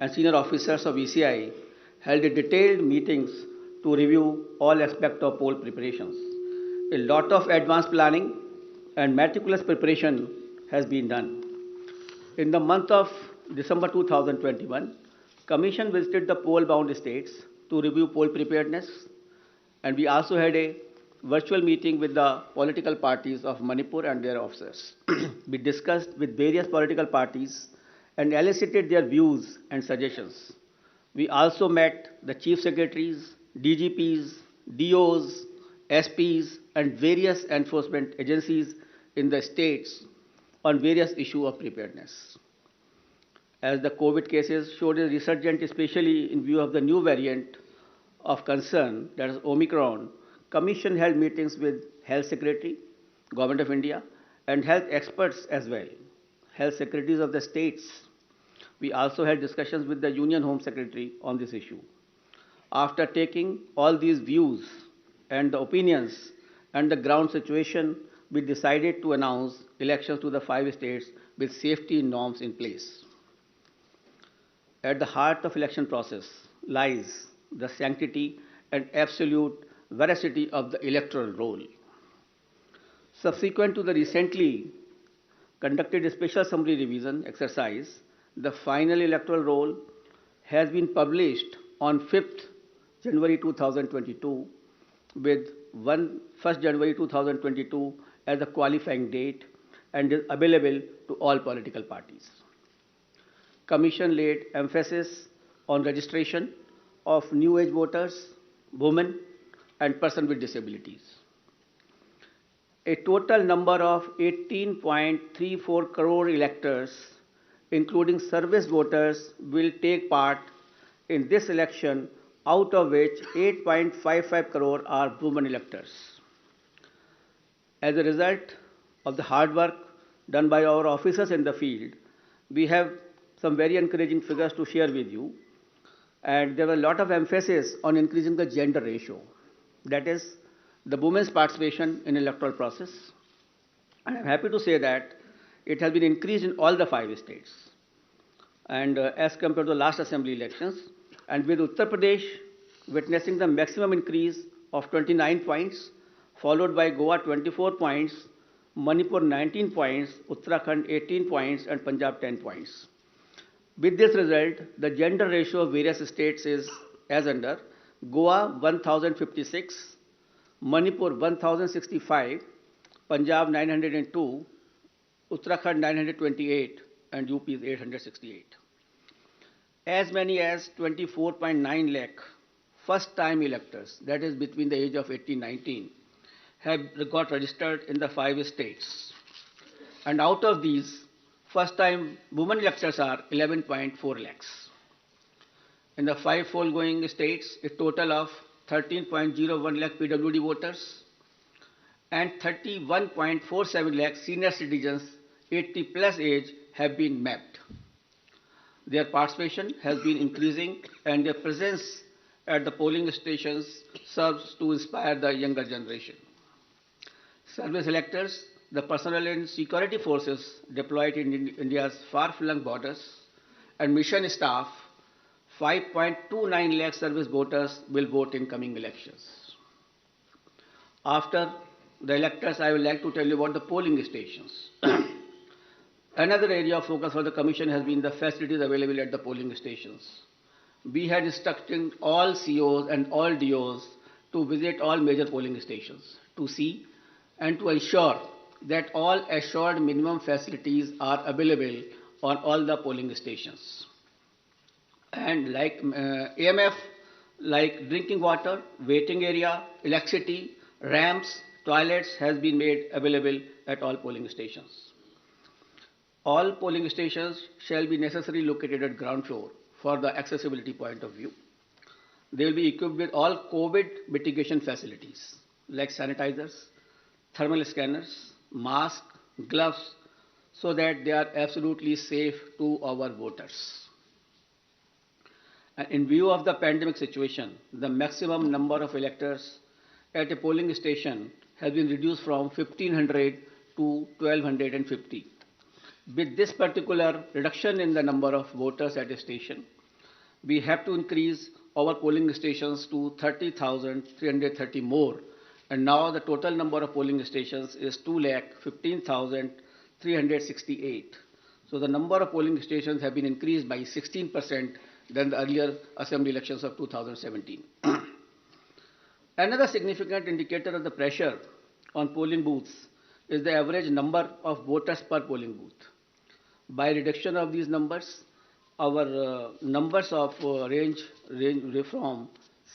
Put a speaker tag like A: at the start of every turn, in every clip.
A: and senior officers of ECI held detailed meetings to review all aspects of poll preparations. A lot of advanced planning and meticulous preparation has been done. In the month of December 2021, Commission visited the poll-bound states to review poll preparedness, and we also had a virtual meeting with the political parties of Manipur and their officers. We discussed with various political parties and elicited their views and suggestions. We also met the chief secretaries, DGPs, DOs, SPs, and various enforcement agencies in the states on various issues of preparedness. As the COVID cases showed a resurgence, especially in view of the new variant of concern, that is Omicron, Commission held meetings with Health Secretary, Government of India, and health experts as well, health secretaries of the states. We also had discussions with the Union Home Secretary on this issue. After taking all these views and the opinions and the ground situation, we decided to announce elections to the 5 states with safety norms in place. At the heart of election process lies the sanctity and absolute veracity of the electoral roll. Subsequent to the recently conducted special summary revision exercise, the final electoral roll has been published on 5th January 2022 with 1st January 2022 as the qualifying date and is available to all political parties. Commission laid emphasis on registration of new age voters, women, and persons with disabilities. A total number of 18.34 crore electors, including service voters, will take part in this election, out of which 8.55 crore are women electors. As a result of the hard work done by our officers in the field, we have some very encouraging figures to share with you. And there was a lot of emphasis on increasing the gender ratio. That is, the women's participation in electoral process. And I'm happy to say that it has been increased in all the 5 states. And as compared to the last assembly elections, and with Uttar Pradesh witnessing the maximum increase of 29 points, followed by Goa 24 points, Manipur 19 points, Uttarakhand 18 points, and Punjab 10 points. With this result, the gender ratio of various states is as under: Goa 1056, Manipur 1065, Punjab 902, Uttarakhand 928, and UP is 868. As many as 24.9 lakh first-time electors, that is between the age of 18 and 19, have got registered in the 5 states. And out of these, first-time women electors are 11.4 lakhs. In the 5 foregoing states, a total of 13.01 lakh PWD voters and 31.47 lakh senior citizens 80 plus age have been mapped. Their participation has been increasing and their presence at the polling stations serves to inspire the younger generation. Service electors, the personnel and security forces deployed in India's far-flung borders, and mission staff, 5.29 lakh service voters will vote in coming elections. After the electors, I would like to tell you about the polling stations. Another area of focus for the Commission has been the facilities available at the polling stations. We had instructed all COs and all DOs to visit all major polling stations to see and to ensure that all assured minimum facilities are available on all the polling stations. And like AMF, like drinking water, waiting area, electricity, ramps, toilets has been made available at all polling stations. All polling stations shall be necessarily located at ground floor for the accessibility point of view. They will be equipped with all COVID mitigation facilities like sanitizers, thermal scanners, masks, gloves, so that they are absolutely safe to our voters. And in view of the pandemic situation, the maximum number of electors at a polling station has been reduced from 1,500 to 1,250. With this particular reduction in the number of voters at a station, we have to increase our polling stations to 30,330 more. And now the total number of polling stations is 2,15,368. So the number of polling stations have been increased by 16% than the earlier assembly elections of 2017. Another significant indicator of the pressure on polling booths is the average number of voters per polling booth. By reduction of these numbers, our numbers of range from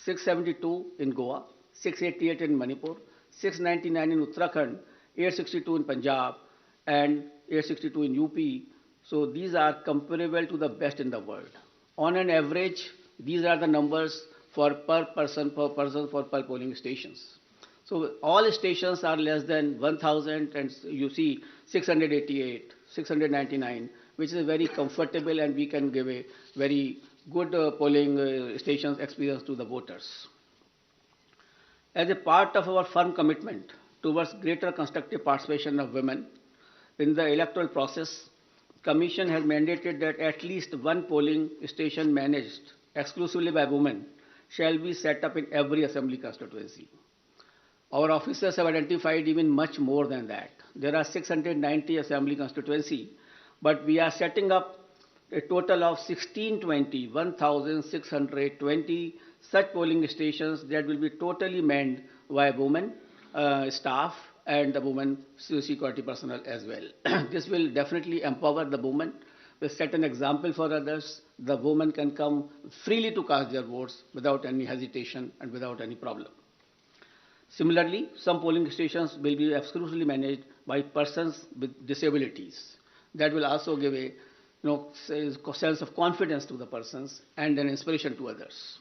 A: 672 in Goa, 688 in Manipur, 699 in Uttarakhand, 862 in Punjab, and 862 in UP. So these are comparable to the best in the world. On an average, these are the numbers for per person for per polling stations. So all stations are less than 1,000, and you see 688, 699, which is very comfortable, and we can give a very good polling stations experience to the voters. As a part of our firm commitment towards greater constructive participation of women in the electoral process, Commission has mandated that at least one polling station managed exclusively by women shall be set up in every assembly constituency. Our officers have identified even much more than that. There are 690 assembly constituency, but we are setting up a total of 1,620 such polling stations that will be totally manned by women staff and the women security personnel as well. This will definitely empower the women, will set an example for others. The women can come freely to cast their votes without any hesitation and without any problem. Similarly, some polling stations will be exclusively managed by persons with disabilities. That will also give a sense of confidence to the persons and an inspiration to others.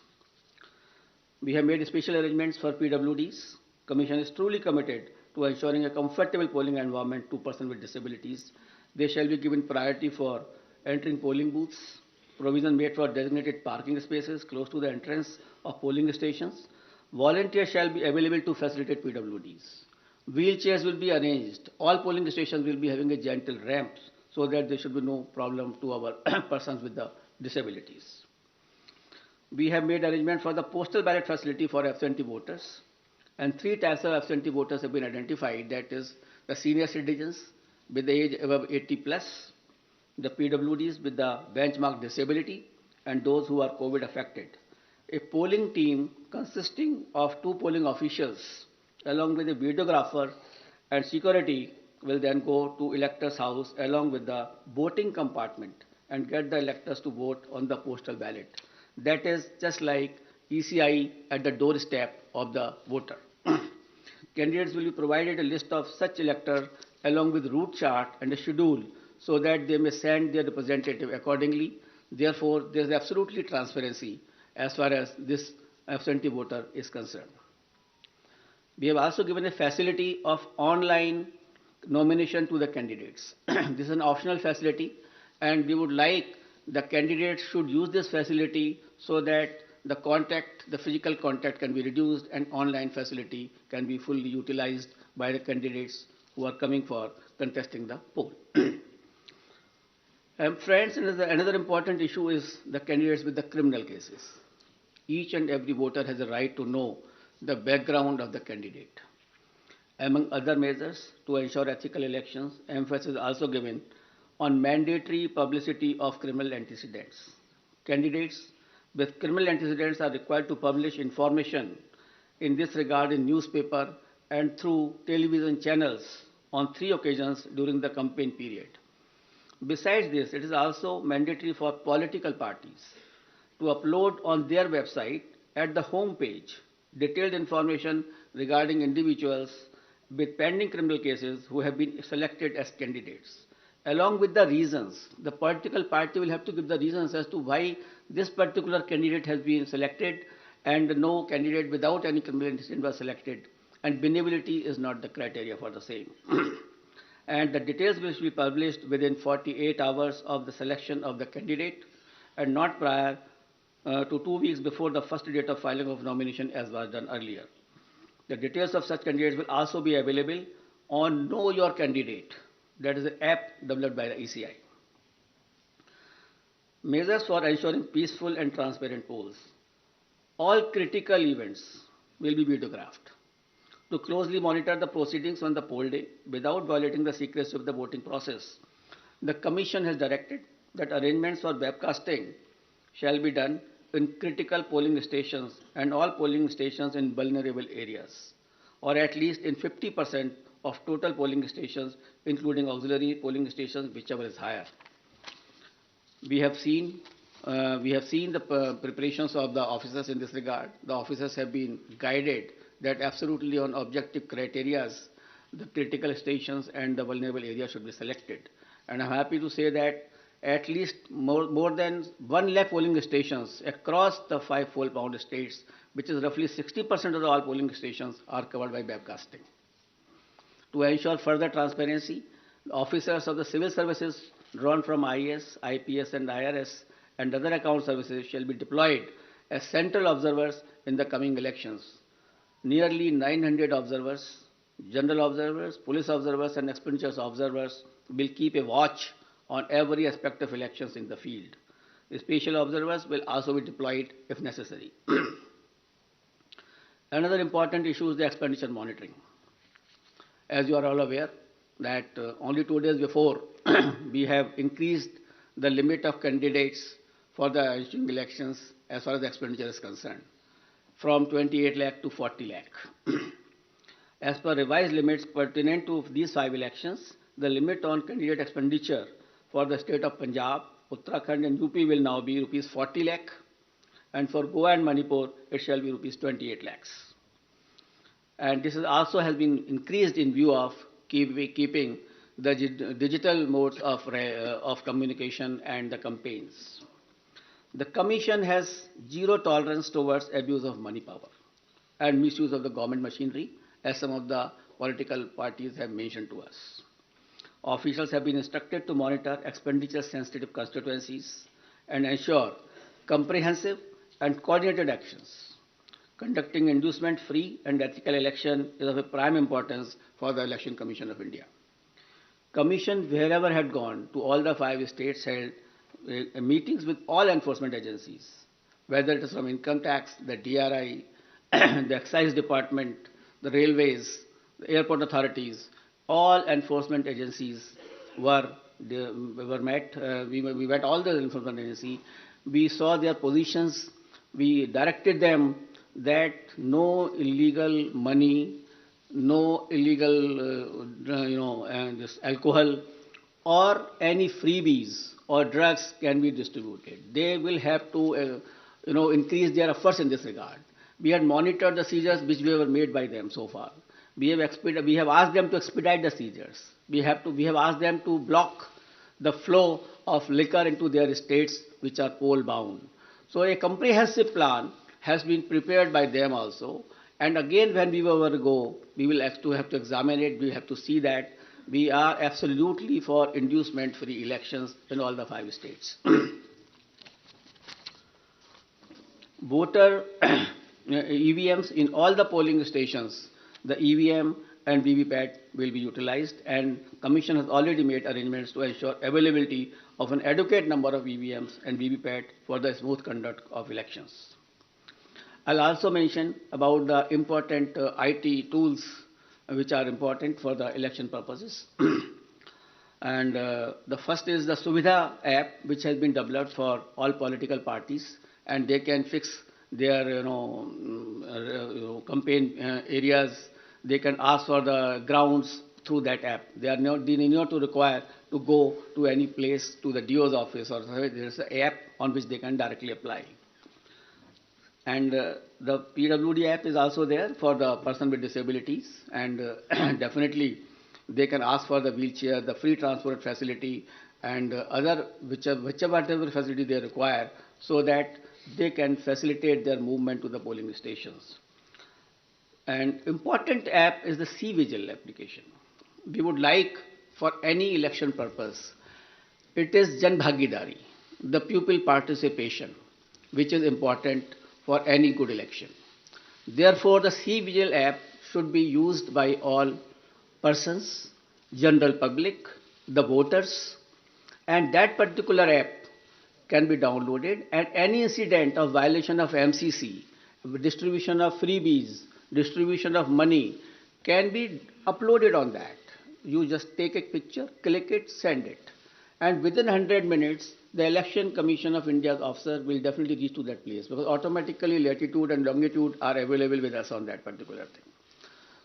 A: We have made special arrangements for PWDs. Commission is truly committed to ensuring a comfortable polling environment to persons with disabilities. They shall be given priority for entering polling booths, provision made for designated parking spaces close to the entrance of polling stations. Volunteers shall be available to facilitate PWDs. Wheelchairs will be arranged. All polling stations will be having a gentle ramps so that there should be no problem to our persons with the disabilities. We have made arrangement for the postal ballot facility for absentee voters, and three types of absentee voters have been identified. That is the senior citizens with the age above 80 plus, the PWDs with the benchmark disability, and those who are COVID affected. A polling team consisting of 2 polling officials along with a videographer and security will then go to electors' house along with the voting compartment and get the electors to vote on the postal ballot. That is just like ECI at the doorstep of the voter. Candidates will be provided a list of such electors along with route chart and a schedule so that they may send their representative accordingly. Therefore, there is absolutely transparency as far as this absentee voter is concerned. We have also given a facility of online nomination to the candidates. This is an optional facility, and we would like the candidates should use this facility so that the physical contact can be reduced and online facility can be fully utilized by the candidates who are coming for contesting the poll. And friends, another important issue is the candidates with the criminal cases. Each and every voter has a right to know the background of the candidate. Among other measures to ensure ethical elections, emphasis is also given on mandatory publicity of criminal antecedents. Candidates with criminal antecedents are required to publish information in this regard in newspaper and through television channels on 3 occasions during the campaign period. Besides this, it is also mandatory for political parties to upload on their website at the home page detailed information regarding individuals with pending criminal cases who have been selected as candidates. Along with the reasons, the political party will have to give the reasons as to why this particular candidate has been selected and no candidate without any criminal antecedent was selected, and winnability is not the criteria for the same. And the details will be published within 48 hours of the selection of the candidate and not prior to 2 weeks before the first date of filing of nomination as was done earlier. The details of such candidates will also be available on Know Your Candidate. That is an app developed by the ECI. Measures for ensuring peaceful and transparent polls. All critical events will be videographed to closely monitor the proceedings on the poll day without violating the secrecy of the voting process. The Commission has directed that arrangements for webcasting shall be done in critical polling stations and all polling stations in vulnerable areas, or at least in 50% of total polling stations, including auxiliary polling stations, whichever is higher. We have seen the preparations of the officers in this regard. The officers have been guided that absolutely on objective criteria, the critical stations and the vulnerable areas should be selected. And I'm happy to say that at least more than 1 lakh polling stations across the 5 poll-bound states, which is roughly 60% of all polling stations, are covered by webcasting. To ensure further transparency, officers of the civil services drawn from IAS, IPS, and IRS and other account services shall be deployed as central observers in the coming elections. Nearly 900 observers, general observers, police observers, and expenditures observers will keep a watch on every aspect of elections in the field. The special observers will also be deployed if necessary. Another important issue is the expenditure monitoring. As you are all aware, that only 2 days before we have increased the limit of candidates for the ensuing elections as far as the expenditure is concerned, from 28 lakh to 40 lakh. As per revised limits pertinent to these 5 elections, the limit on candidate expenditure for the state of Punjab, Uttarakhand and UP will now be rupees 40 lakh, and for Goa and Manipur it shall be rupees 28 lakhs. And this is also has been increased in view of keeping the digital modes of communication and the campaigns. The Commission has zero tolerance towards abuse of money power and misuse of the government machinery, as some of the political parties have mentioned to us. Officials have been instructed to monitor expenditure-sensitive constituencies and ensure comprehensive and coordinated actions. Conducting inducement-free and ethical election is of a prime importance for the Election Commission of India. Commission, wherever had gone, to all the 5 states, held meetings with all enforcement agencies, whether it is from income tax, the DRI, the excise department, the railways, the airport authorities. All enforcement agencies were met. We met all the enforcement agencies. We saw their positions. We directed them that no illegal money, no illegal, this alcohol or any freebies or drugs can be distributed. They will have to, increase their efforts in this regard. We had monitored the seizures which were made by them so far. We have asked them to expedite the seizures. We have asked them to block the flow of liquor into their states which are poll bound. So a comprehensive plan has been prepared by them also. And again, when we will go, we will have to examine it. We have to see that we are absolutely for inducement-free elections in all the 5 states. Voter EVMs in all the polling stations, the EVM and VVPAT will be utilized, and Commission has already made arrangements to ensure availability of an adequate number of EVMs and VVPAT for the smooth conduct of elections. I'll also mention about the important IT tools which are important for the election purposes. And the first is the Suvidha app, which has been developed for all political parties, and they can fix their campaign areas. They can ask for the grounds through that app. They need not to require to go to any place, to the DO's office, or there is an app on which they can directly apply. And the PWD app is also there for the person with disabilities, and definitely they can ask for the wheelchair, the free transport facility, and other whichever facility they require, so that they can facilitate their movement to the polling stations. An important app is the C-Vigil application. We would like, for any election purpose, it is Jan Bhagidari, the pupil participation, which is important for any good election. Therefore, the C-Vigil app should be used by all persons, general public, the voters, and that particular app can be downloaded, and any incident of violation of MCC, distribution of freebies, distribution of money can be uploaded on that. You just take a picture, click it, send it. And within 100 minutes, the Election Commission of India's officer will definitely reach to that place because automatically latitude and longitude are available with us on that particular thing.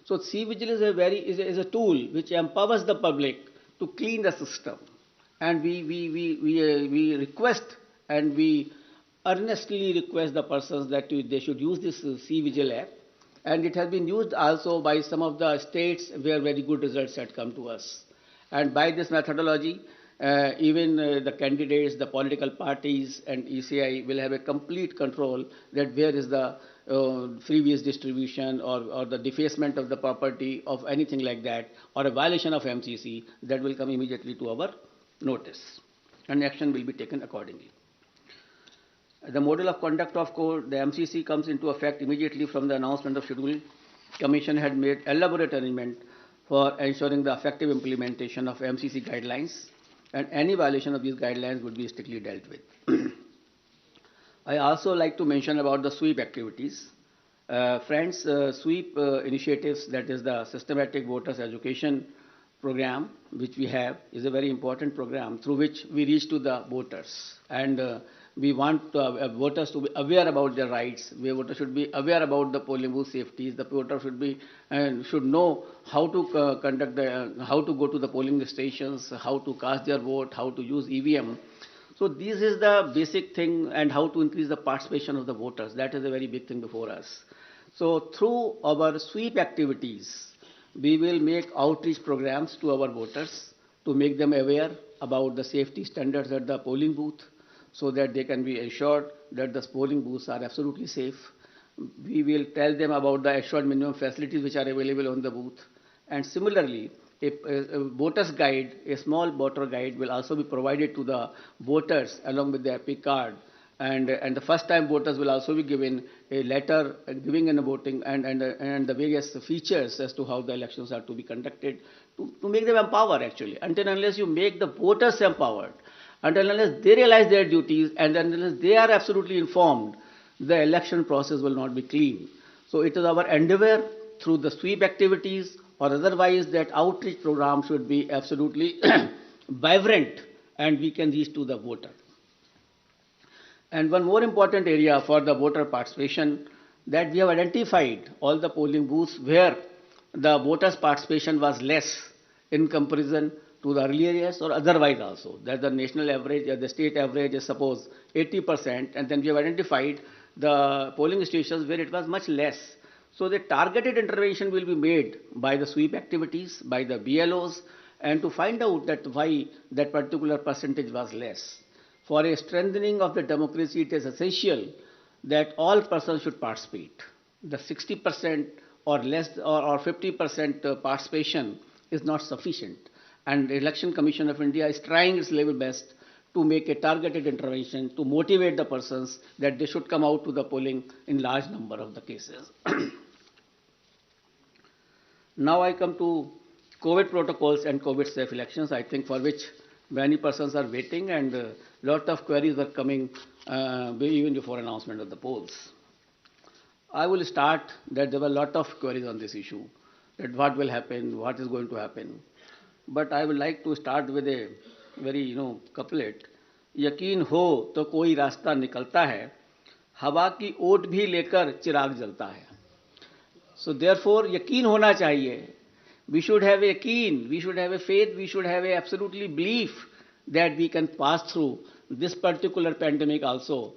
A: So C-Vigil is a tool which empowers the public to clean the system. And we request and we earnestly request the persons that they should use this C-Vigil app. And it has been used also by some of the states where very good results had come to us. And by this methodology, even the candidates, the political parties and ECI will have a complete control that where is the freebies distribution or the defacement of the property of anything like that or a violation of MCC that will come immediately to our notice and action will be taken accordingly. The model of conduct of court, the MCC comes into effect immediately from the announcement of schedule. Commission had made elaborate arrangement for ensuring the effective implementation of MCC guidelines and any violation of these guidelines would be strictly dealt with. I also like to mention about the sweep activities. Friends, sweep initiatives, that is the systematic voters education program, which we have, is a very important program through which we reach to the voters. And we want voters to be aware about their rights. Voters should be aware about the polling booth safeties. The voter should be should know how to how to go to the polling stations, how to cast their vote, how to use EVM. So this is the basic thing, and how to increase the participation of the voters. That is a very big thing before us. So through our sweep activities, we will make outreach programs to our voters to make them aware about the safety standards at the polling booth, so that they can be assured that the polling booths are absolutely safe. We will tell them about the assured minimum facilities which are available on the booth. And similarly, a voter's guide, a small voter guide will also be provided to the voters along with the epic card. And the first time voters will also be given a letter giving in a voting and the various features as to how the elections are to be conducted to make them empowered actually. Until and unless you make the voters empowered, until unless they realize their duties and unless they are absolutely informed, the election process will not be clean. So it is our endeavor through the sweep activities or otherwise that outreach program should be absolutely vibrant and we can reach to the voter. And one more important area for the voter participation, that we have identified all the polling booths where the voters' participation was less in comparison to the earlier years or otherwise also. That the national average or the state average is suppose 80%, and then we have identified the polling stations where it was much less. So the targeted intervention will be made by the sweep activities, by the BLOs, and to find out that why that particular percentage was less. For a strengthening of the democracy, it is essential that all persons should participate. The 60% or less or 50% participation is not sufficient. And the Election Commission of India is trying its level best to make a targeted intervention to motivate the persons that they should come out to the polling in large number of the cases. Now I come to COVID protocols and COVID safe elections, I think for which many persons are waiting and a lot of queries were coming even before announcement of the polls. I will start that there were a lot of queries on this issue, that what will happen, what is going to happen. But I would like to start with a very, couplet. यकीन हो तो कोई रास्ता निकलता है, हवा की ओट भी लेकर चिराग जलता है. So therefore, यकीन होना चाहिए. We should have a yaqeen, we should have a faith, we should have a absolutely belief that we can pass through this particular pandemic also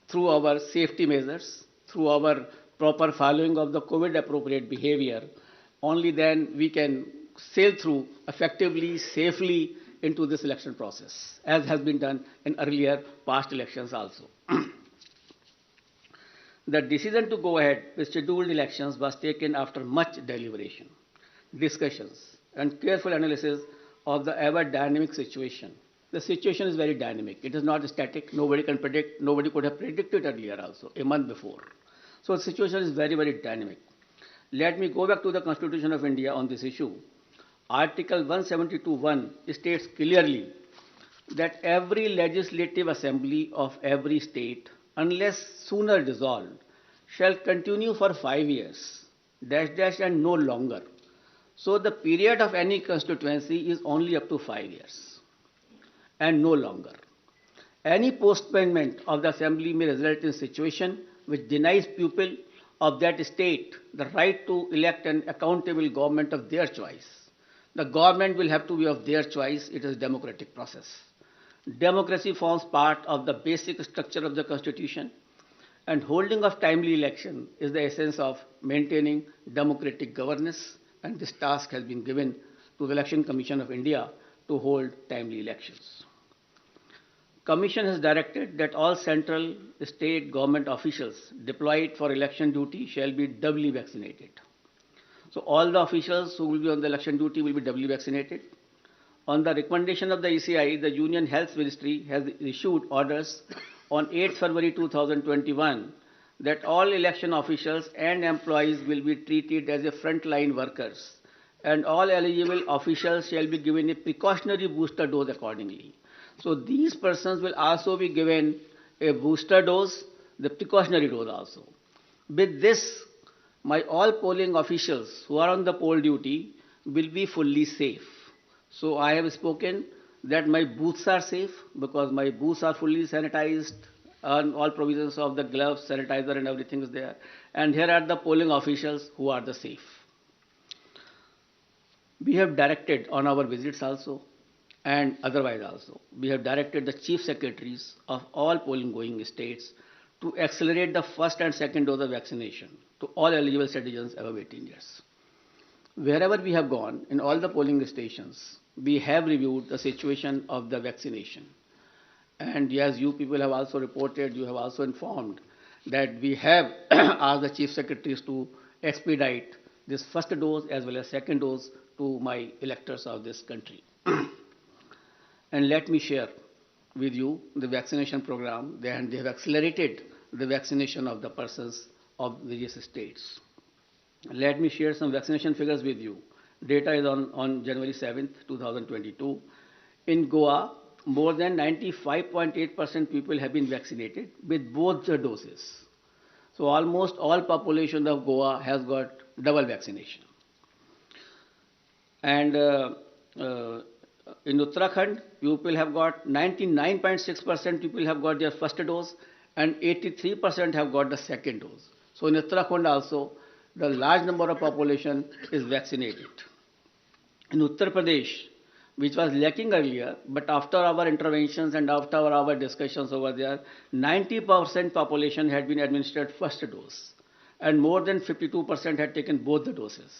A: through our safety measures, through our proper following of the COVID appropriate behavior. Only then we can sail through effectively, safely into this election process, as has been done in earlier past elections also. The decision to go ahead with scheduled elections was taken after much deliberation, discussions, and careful analysis of the ever dynamic situation. The situation is very dynamic. It is not static. Nobody can predict. Nobody could have predicted earlier also, a month before. So the situation is very, very dynamic. Let me go back to the Constitution of India on this issue. Article 172(1) states clearly that every legislative assembly of every state, unless sooner dissolved, shall continue for 5 years, dash dash and no longer. So the period of any constituency is only up to 5 years and no longer. Any postponement of the assembly may result in a situation which denies people of that state the right to elect an accountable government of their choice. The government will have to be of their choice. It is a democratic process. Democracy forms part of the basic structure of the constitution, and holding of timely election is the essence of maintaining democratic governance, and this task has been given to the Election Commission of India to hold timely elections. Commission has directed that all central state government officials deployed for election duty shall be doubly vaccinated. So all the officials who will be on the election duty will be doubly vaccinated. On the recommendation of the ECI, the Union Health Ministry has issued orders on 8 February 2021 that all election officials and employees will be treated as a frontline workers, and all eligible officials shall be given a precautionary booster dose accordingly. So these persons will also be given a booster dose, the precautionary dose also. With this, my all polling officials who are on the poll duty will be fully safe. So I have spoken that my booths are safe because my booths are fully sanitized and all provisions of the gloves, sanitizer and everything is there. And here are the polling officials who are the safe. We have directed on our visits also and otherwise also, we have directed the chief secretaries of all polling going states to accelerate the first and second dose of vaccination to all eligible citizens above 18 years. Wherever we have gone, in all the polling stations, we have reviewed the situation of the vaccination. And yes, you people have also reported, you have also informed that we have asked the chief secretaries to expedite this first dose as well as second dose to my electors of this country. And let me share with you the vaccination program, and they have accelerated the vaccination of the persons of various states. Let me share some vaccination figures with you. Data is on January 7th, 2022. In Goa, more than 95.8% people have been vaccinated with both the doses. So almost all population of Goa has got double vaccination. And in Uttarakhand, people have got 99.6% people have got their first dose and 83% have got the second dose. So in Uttarakhand also, the large number of population is vaccinated. In Uttar Pradesh, which was lacking earlier, but after our interventions and after our discussions over there, 90% population had been administered first dose and more than 52% had taken both the doses.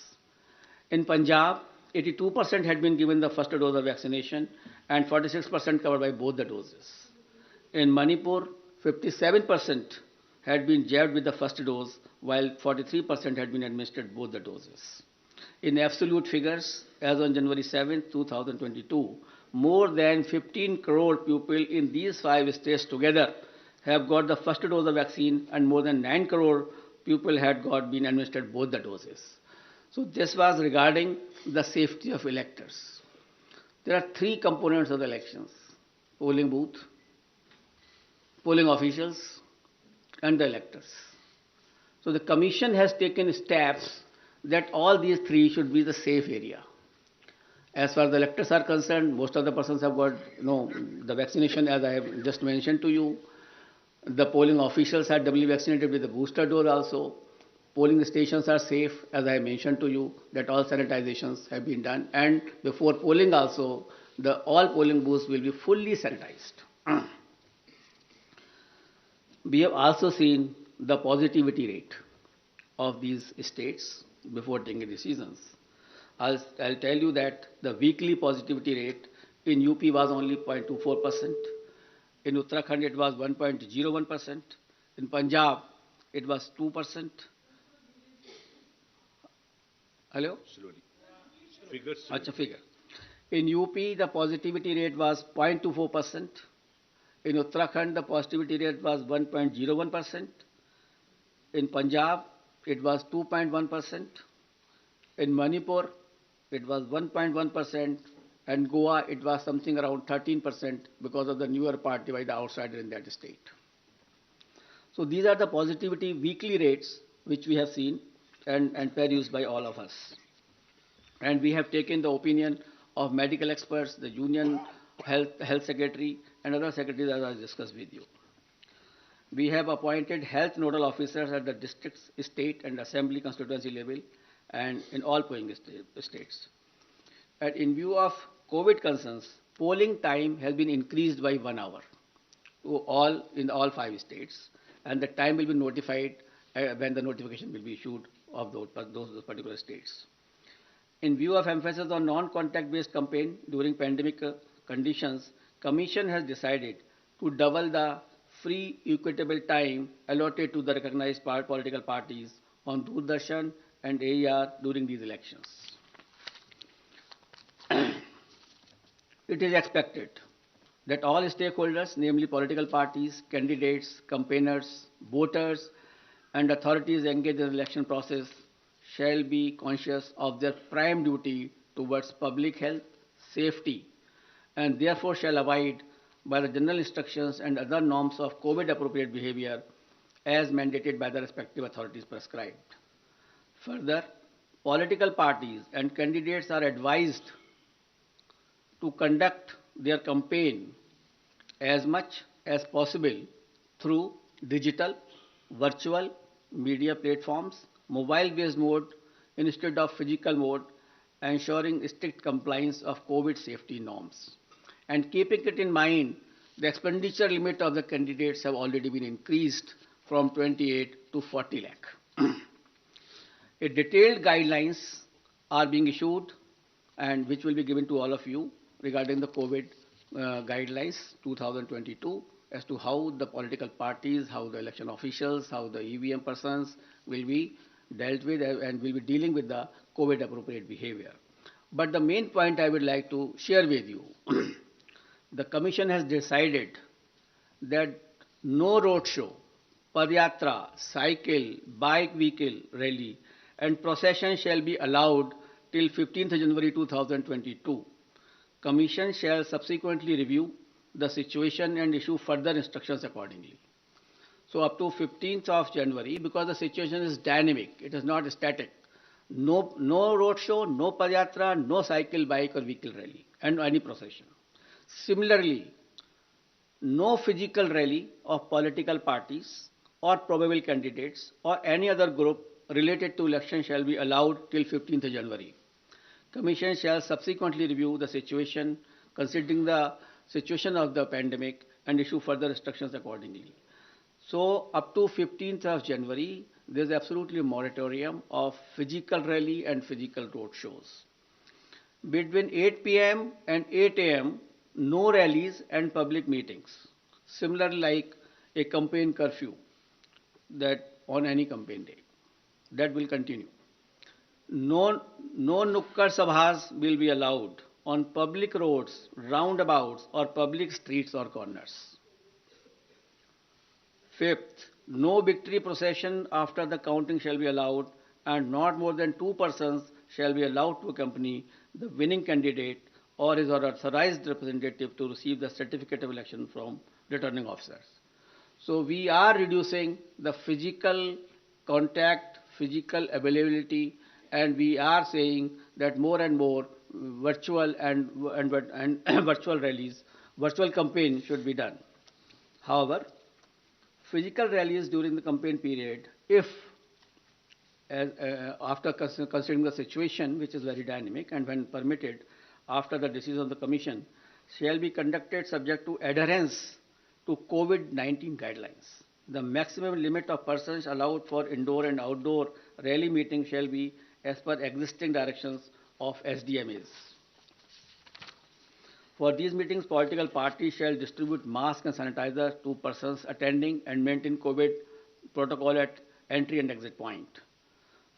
A: In Punjab, 82% had been given the first dose of vaccination and 46% covered by both the doses. In Manipur, 57% had been jabbed with the first dose, while 43% had been administered both the doses. In absolute figures, as on January 7, 2022, more than 15 crore people in these 5 states together have got the first dose of vaccine and more than 9 crore people had been administered both the doses. So this was regarding the safety of electors. There are 3 components of the elections: polling booth, polling officials, and the electors. So the Commission has taken steps that all these 3 should be the safe area. As far as the electors are concerned, most of the persons have got the vaccination, as I have just mentioned to you. The polling officials are doubly vaccinated with the booster dose also. Polling stations are safe, as I mentioned to you, that all sanitizations have been done. And before polling also, all polling booths will be fully sanitized. We have also seen the positivity rate of these states before taking decisions. I'll tell you that the weekly positivity rate in UP was only 0.24%. In Uttarakhand, it was 1.01%. In Punjab, it was 2%. Hello?
B: Slowly. Figures.
A: Acha, figure. In UP, the positivity rate was 0.24%. In Uttarakhand, the positivity rate was 1.01%. In Punjab, it was 2.1%. In Manipur, it was 1.1%. and Goa it was something around 13% because of the newer party by the outsider in that state. So these are the positivity weekly rates which we have seen and perused by all of us. And we have taken the opinion of medical experts, the union health secretary, and other secretaries as I discussed with you. We have appointed health nodal officers at the district, state, and assembly constituency level, and in all polling states. And in view of COVID concerns, polling time has been increased by 1 hour in all 5 states, and the time will be notified when the notification will be issued of those particular states. In view of emphasis on non-contact based campaign during pandemic conditions, Commission has decided to double the free equitable time allotted to the recognized political parties on Doordarshan and AER during these elections. It is expected that all stakeholders, namely political parties, candidates, campaigners, voters, and authorities engaged in the election process shall be conscious of their prime duty towards public health, safety, and therefore shall abide by the general instructions and other norms of COVID appropriate behavior as mandated by the respective authorities prescribed. Further, political parties and candidates are advised to conduct their campaign as much as possible through digital, virtual, media platforms, mobile-based mode instead of physical mode, ensuring strict compliance of COVID safety norms. And keeping it in mind, the expenditure limit of the candidates have already been increased from 28 to 40 lakh. A detailed guidelines are being issued and which will be given to all of you regarding the COVID guidelines 2022 as to how the political parties, how the election officials, how the EVM persons will be dealt with and will be dealing with the COVID appropriate behavior. But the main point I would like to share with you, the Commission has decided that no roadshow, padyatra, cycle, bike vehicle rally and procession shall be allowed till 15th January 2022. Commission shall subsequently review the situation and issue further instructions accordingly. So up to 15th of January, because the situation is dynamic, it is not static. No road show, no padyatra, no cycle, bike or vehicle rally and any procession. Similarly, no physical rally of political parties or probable candidates or any other group related to election shall be allowed till 15th January. Commission shall subsequently review the situation, considering the situation of the pandemic and issue further instructions accordingly. So up to 15th of January, there is absolutely a moratorium of physical rally and physical road shows. Between 8 p.m. and 8 a.m., no rallies and public meetings. Similarly, like a campaign curfew that on any campaign day. That will continue. No nukkad sabhas will be allowed on public roads, roundabouts or public streets or corners. Fifth, no victory procession after the counting shall be allowed and not more than 2 persons shall be allowed to accompany the winning candidate or his or authorized representative to receive the certificate of election from returning officers. So we are reducing the physical contact, physical availability, and we are saying that more and more virtual and virtual rallies, virtual campaign should be done. However, physical rallies during the campaign period, if after considering the situation, which is very dynamic, and when permitted, after the decision of the Commission, shall be conducted subject to adherence to COVID-19 guidelines. The maximum limit of persons allowed for indoor and outdoor rally meetings shall be as per existing directions of SDMAs. For these meetings, political parties shall distribute masks and sanitizer to persons attending and maintain COVID protocol at entry and exit point.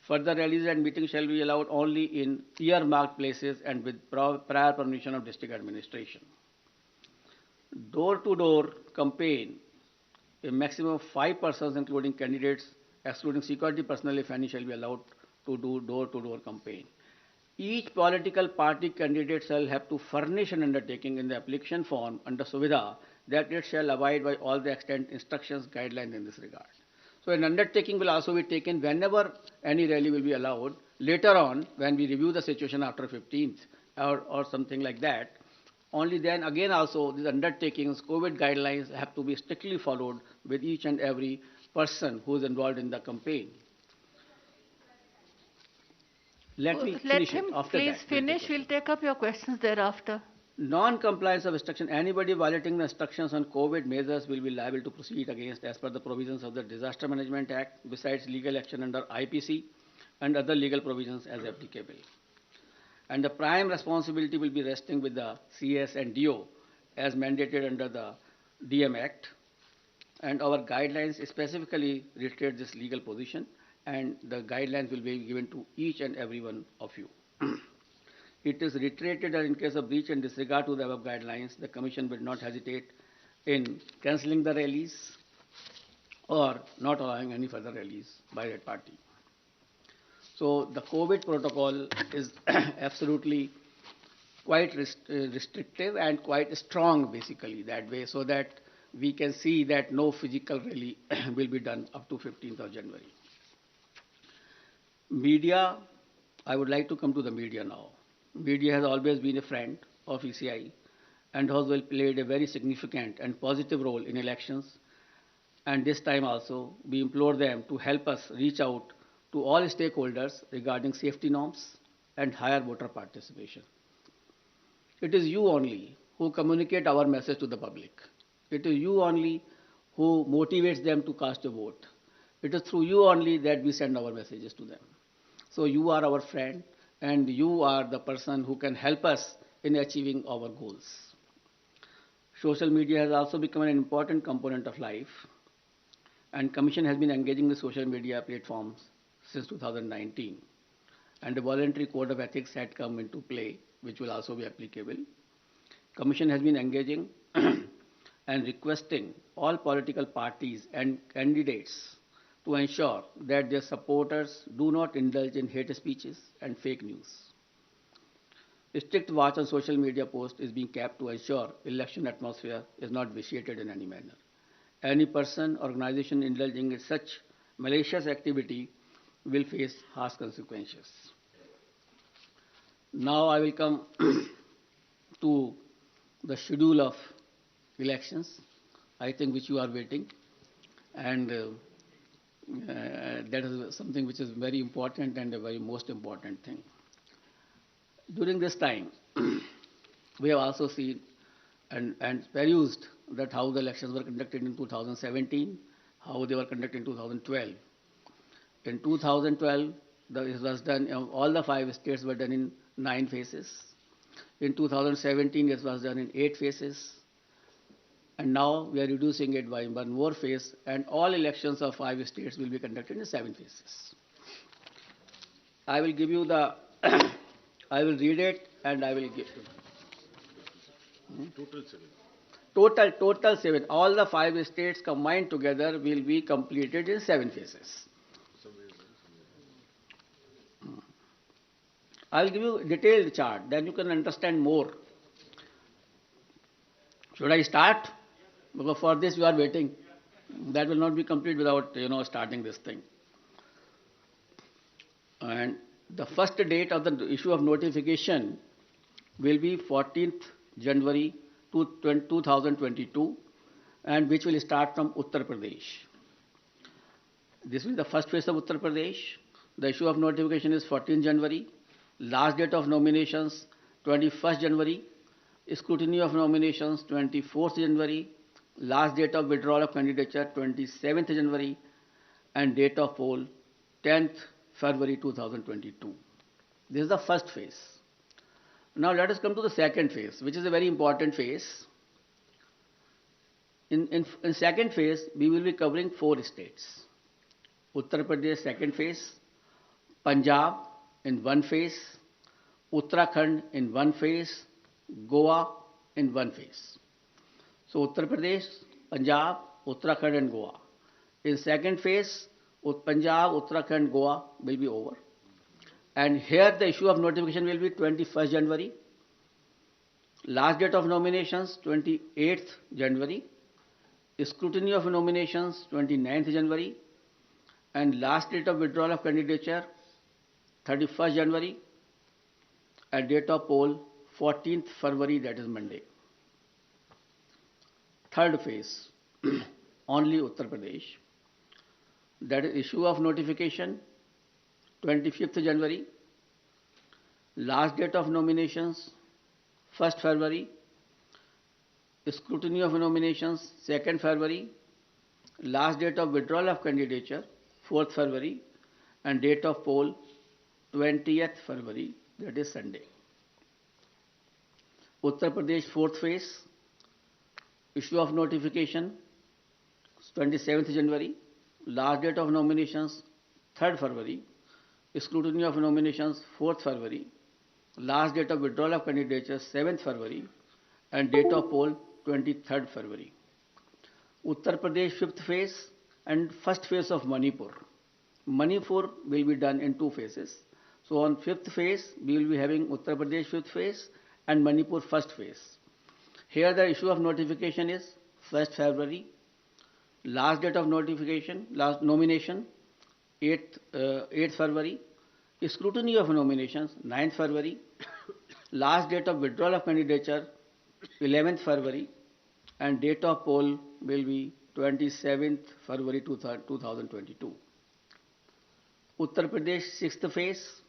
A: Further rallies and meetings shall be allowed only in earmarked places and with prior permission of district administration. Door-to-door campaign, a maximum of 5 persons including candidates, excluding security personnel if any, shall be allowed to do door-to-door campaign. Each political party candidate shall have to furnish an undertaking in the application form under Suvidha that it shall abide by all the extant instructions, guidelines in this regard. So an undertaking will also be taken whenever any rally will be allowed. Later on, when we review the situation after 15th or something like that, only then again also these undertakings, COVID guidelines have to be strictly followed with each and every person who is involved in the campaign. Let me
C: Let
A: finish it.
C: him
A: After
C: please
A: that,
C: finish. We'll take up your questions thereafter.
A: Non-compliance of instruction. Anybody violating the instructions on COVID measures will be liable to proceed against as per the provisions of the Disaster Management Act, besides legal action under IPC and other legal provisions as applicable. And the prime responsibility will be resting with the CS and DO as mandated under the DM Act. And our guidelines specifically reiterate this legal position, and the guidelines will be given to each and every one of you. It is reiterated that in case of breach and disregard to the above guidelines, the Commission will not hesitate in cancelling the rallies or not allowing any further rallies by that party. So the COVID protocol is absolutely quite restrictive and quite strong basically that way, so that we can see that no physical rally will be done up to 15th of January. Media, I would like to come to the media now. Media has always been a friend of ECI and has played a very significant and positive role in elections. And this time also, we implore them to help us reach out to all stakeholders regarding safety norms and higher voter participation. It is you only who communicate our message to the public. It is you only who motivates them to cast a vote. It is through you only that we send our messages to them. So you are our friend, and you are the person who can help us in achieving our goals. Social media has also become an important component of life, and Commission has been engaging with social media platforms since 2019, and a voluntary code of ethics had come into play, which will also be applicable. Commission has been engaging and requesting all political parties and candidates to ensure that their supporters do not indulge in hate speeches and fake news. A strict watch on social media posts is being kept to ensure election atmosphere is not vitiated in any manner. Any person or organization indulging in such malicious activity will face harsh consequences. Now I will come to the schedule of elections, I think which you are waiting, and that is something which is very important and a very most important thing. During this time, we have also seen and perused that how the elections were conducted in 2017, how they were conducted in 2012. In 2012, it was done, all the 5 states were done in 9 phases. In 2017, it was done in 8 phases. And now we are reducing it by one more phase, and all elections of 5 states will be conducted in 7 phases. I will give you the, I will read it and I will give you.
B: Total 7.
A: Total 7. All the 5 states combined together will be completed in 7 phases. I will give you a detailed chart, then you can understand more. Should I start? Because for this you are waiting. That will not be complete without, starting this thing. And the first date of the issue of notification will be 14th January 2022, and which will start from Uttar Pradesh. This will be the first phase of Uttar Pradesh. The issue of notification is 14th January. Last date of nominations 21st January. Scrutiny of nominations 24th January. Last date of withdrawal of candidature 27th January, and date of poll 10th February 2022. This is the first phase. Now let us come to the second phase, which is a very important phase. In second phase, we will be covering 4 states. Uttar Pradesh second phase, Punjab in 1 phase, Uttarakhand in 1 phase, Goa in 1 phase. So Uttar Pradesh, Punjab, Uttarakhand and Goa. In second phase, Punjab, Uttarakhand, Goa will be over. And here the issue of notification will be 21st January. Last date of nominations 28th January. Scrutiny of nominations 29th January. And last date of withdrawal of candidature 31st January. And date of poll 14th February, that is Monday. Third phase, only Uttar Pradesh. That is issue of notification 25th January. Last date of nominations 1st February. Scrutiny of nominations 2nd February. Last date of withdrawal of candidature 4th February. And date of poll 20th February, that is Sunday. Uttar Pradesh fourth phase, issue of notification 27th January. Last date of nominations 3rd February. Scrutiny of nominations 4th February. Last date of withdrawal of candidature 7th February. And date of poll 23rd February. Uttar Pradesh fifth phase and first phase of Manipur. Manipur will be done in two phases. So on fifth phase, we will be having Uttar Pradesh fifth phase and Manipur first phase. Here the issue of notification is 1st February. Last date of notification, last nomination 8th February. Scrutiny of nominations 9th February. Last date of withdrawal of candidature 11th February. And date of poll will be 27th February 2022. Uttar Pradesh sixth phase